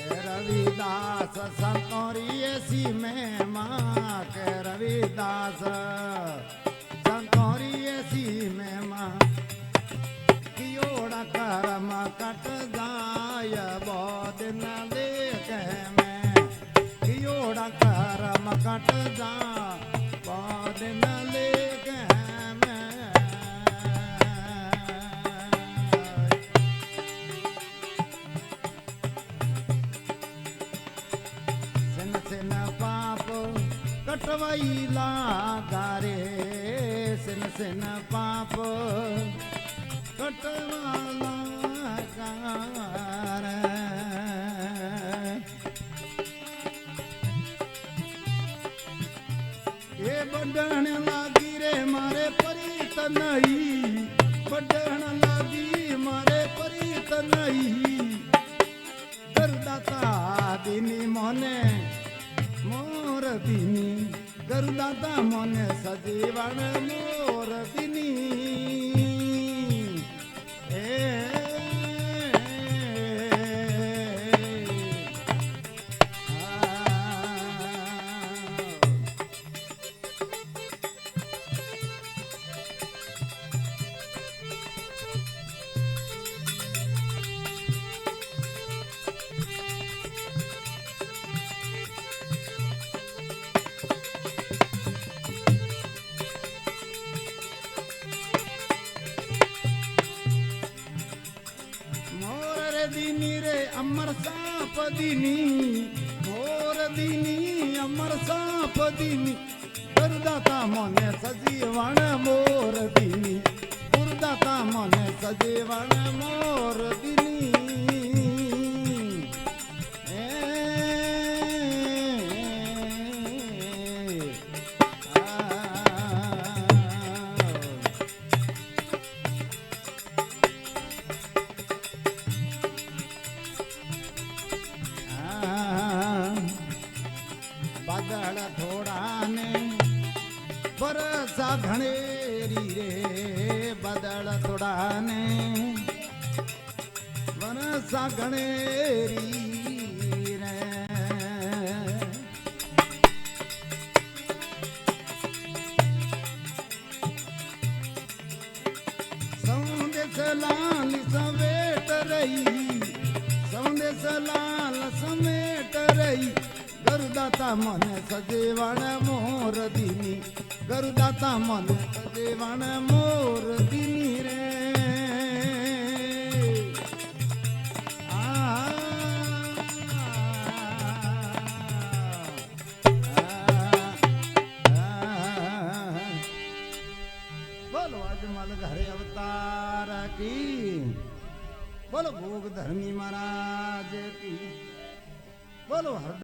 रविदास संतोरी ऐसी में माँ के रविदास संतोरी ऐसी में माँ कियोड़ा करम कट जाय बहुत न देख में कियोड़ा करम कट जा बहुत न लेख कटवाई लागारे सिन सिन पाप कटवाला कार ये बढ़न लागी रे मारे परित नहीं बढ़न लागी मारे परित नहीं करदाता दिनी मोने मोर दिनी गरुदाता मोने सजीवण मोर दिनी दीनी रे अमर सांप दीनी मोर दीनी अमर सांप दीनी गुरदाता मोने सजीवण मोर दीनी गुरदाता मोने सजीवण मोर दीनी बदल थोड़ा ने बरसा घनेरी रे बदल થોડા ને વરસા ગણેરી રે સંદેશ લાલ સવેટ રહી સંદેશ લાલ સમેટ રહી ગરુદાતા મને સજેવાણ મોર દીની ગરુદાતા મને સજેવાણ મોર દીની રે બોલો અજમલ ઘરે અવતાર કી બોલો ભોગ ધર્મી મહારાજ કી બોલો